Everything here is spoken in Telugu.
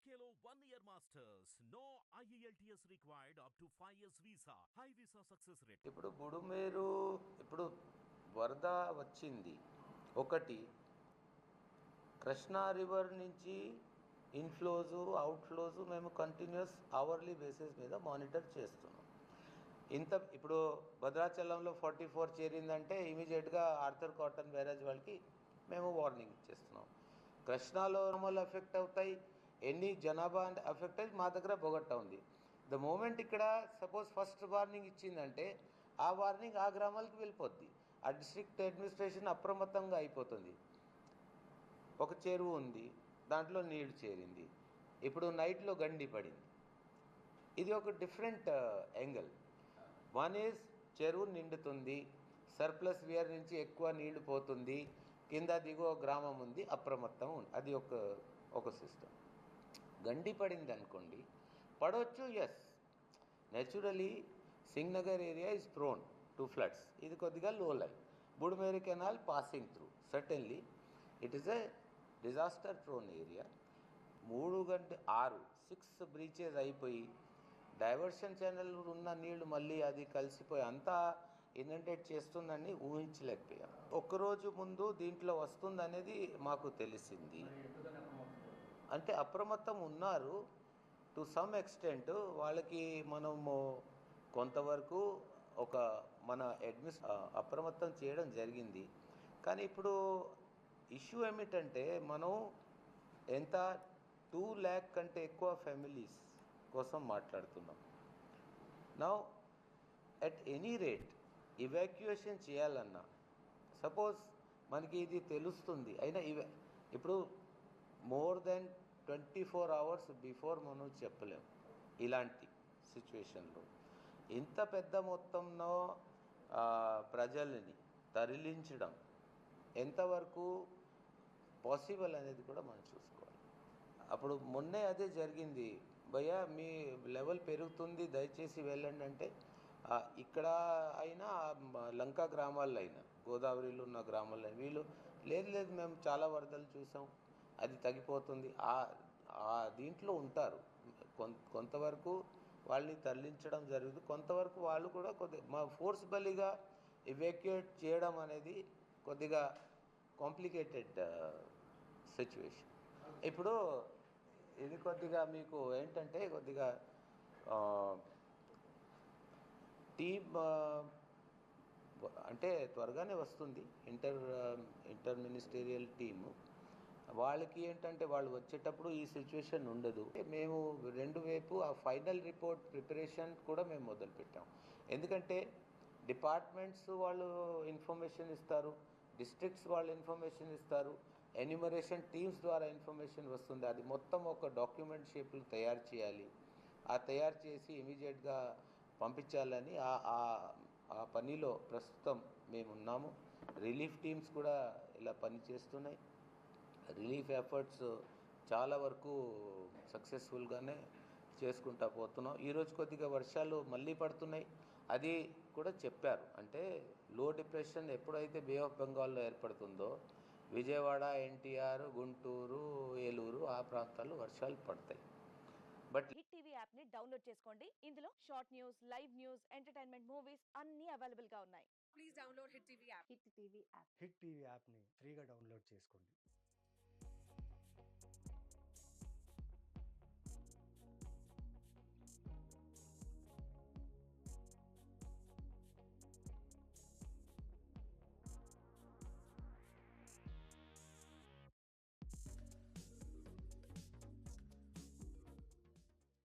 UKLO 1 year masters. No IELTS required up to 5 years visa. High visa success rate. ఇప్పుడు బుడుమేరు ఇప్పుడు వరద వచ్చింది ఒకటి. కృష్ణా రివర్ నుంచి ఇన్ఫ్లోస్ అవుట్ఫ్లోస్ మేము కంటిన్యూస్ అవర్లీ బేసిస్ మీద మానిటర్ చేస్తున్నాం. ఇప్పుడు భద్రాచలంలో 44 చేరిందంటే ఇమీడియట్గా ఆర్థర్ కాటన్ బ్యారేజ్ వాళ్ళకి మేము వార్నింగ్ ఇచ్చేస్తున్నాం. కృష్ణాలో నార్మల్ ఎఫెక్ట్ అవుతాయి, ఎన్ని జనాభా ఎఫెక్ట్ అయ్యి మా దగ్గర బొగట్ట ఉంది. ద మూమెంట్ ఇక్కడ సపోజ్ ఫస్ట్ వార్నింగ్ ఇచ్చిందంటే ఆ వార్నింగ్ ఆ గ్రామాలకు వెళ్ళిపోద్ది. ఆ డిస్ట్రిక్ట్ అడ్మినిస్ట్రేషన్ అప్రమత్తంగా అయిపోతుంది. ఒక చెరువు ఉంది, దాంట్లో నీళ్లు చేరింది, ఇప్పుడు నైట్లో గండి పడింది. ఇది ఒక డిఫరెంట్ యాంగిల్. వన్ ఈజ్ చెరువు నిండుతుంది, సర్ప్లస్ వియర్ నుంచి ఎక్కువ నీళ్లు పోతుంది, కింద దిగువ గ్రామం ఉంది, అప్రమత్తం ఉంది. అది ఒక సిస్టమ్. గండి పడింది అనుకోండి, పడవచ్చు. Yes, naturally Singh Nagar area is prone to floods. ఇది కొద్దిగా low line. Budameru canal passing through, certainly it is a disaster prone area. 6 breaches అయిపోయి డైవర్షన్ ఛానల్ ఉన్న నీళ్లు మళ్ళీ అది కలిసిపోయి అంతా ఇనండేట్ చేస్తుందని ఊహించలేకపోయాం. ఒక్కరోజు ముందు దీంట్లో వస్తుందనేది మాకు తెలిసింది. అంటే అప్రమత్తం ఉన్నారు టు సమ్ ఎక్స్టెంట్. వాళ్ళకి మనము కొంతవరకు మన అప్రమత్తం చేయడం జరిగింది. కానీ ఇప్పుడు ఇష్యూ ఏమిటంటే మనం ఎంత 2 lakh కంటే ఎక్కువ ఫ్యామిలీస్ కోసం మాట్లాడుతున్నాం. Now at any rate evacuation చేయాలన్నా, సపోజ్ మనకి ఇది తెలుస్తుంది అయినా ఇప్పుడు మోర్ దెన్ 24 hours బిఫోర్ మనం చెప్పలేం. ఇలాంటి సిచ్యువేషన్లో ఇంత పెద్ద మొత్తంలో ప్రజల్ని తరలించడం ఎంతవరకు పాసిబుల్ అనేది కూడా మనం చూసుకోవాలి. అప్పుడు మొన్నే అదే జరిగింది. భయ్యా మీ లెవెల్ పెరుగుతుంది, దయచేసి వెళ్ళండి అంటే ఇక్కడ అయినా లంకా గ్రామాల్లో అయినా గోదావరిలో ఉన్న గ్రామాల్లో వీళ్ళు లేదు మేము చాలా వరదలు చూసాం, అది తగ్గిపోతుంది, దీంట్లో ఉంటారు. కొంతవరకు వాళ్ళని తరలించడం జరుగుతుంది. కొంతవరకు వాళ్ళు కూడా మా ఫోర్స్బుల్గా ఇవాక్యుయేట్ చేయడం అనేది కొద్దిగా కాంప్లికేటెడ్ సిచ్యువేషన్. ఇప్పుడు ఇది కొద్దిగా మీకు ఏంటంటే కొద్దిగా టీమ్ అంటే త్వరగానే వస్తుంది ఇంటర్ మినిస్టీరియల్ టీము. వాళ్ళకి ఏంటంటే వాళ్ళు వచ్చేటప్పుడు ఈ సిచ్యువేషన్ ఉండదు. మేము రెండు వైపు ఆ ఫైనల్ రిపోర్ట్ ప్రిపరేషన్ కూడా మేము మొదలుపెట్టాం. ఎందుకంటే డిపార్ట్మెంట్స్ వాళ్ళు ఇన్ఫర్మేషన్ ఇస్తారు, డిస్ట్రిక్ట్స్ వాళ్ళు ఇన్ఫర్మేషన్ ఇస్తారు, ఎన్యూమరేషన్ టీమ్స్ ద్వారా ఇన్ఫర్మేషన్ వస్తుంది. అది మొత్తం ఒక డాక్యుమెంట్ షేప్లో తయారు చేయాలి. తయారు చేసి ఇమీడియట్గా పంపించాలని ఆ పనిలో ప్రస్తుతం మేమున్నాము. రిలీఫ్ టీమ్స్ కూడా ఇలా పనిచేస్తున్నాయి. రిలీఫ్ ఎఫర్ట్స్ చాలా వరకు సక్సెస్ఫుల్గానే చేసుకుంటా పోతున్నాం. ఈరోజు కొద్దిగా వర్షాలు మళ్ళీ పడుతున్నాయి, అది కూడా చెప్పారు. అంటే లో డిప్రెషన్ ఎప్పుడైతే బే ఆఫ్ బెంగాల్లో ఏర్పడుతుందో విజయవాడ, ఎన్టీఆర్, గుంటూరు, ఏలూరు ఆ ప్రాంతాల్లో వర్షాలు పడతాయి. బట్ హిట్ టీవీ యాప్ ని డౌన్లోడ్ చేసుకోండి. ఇందులో short news, live news, entertainment movies అన్ని అవైలబుల్ గా ఉన్నాయి. Please download hit TV app. Hit TV app ని ఫ్రీగా డౌన్లోడ్ చేసుకోండి.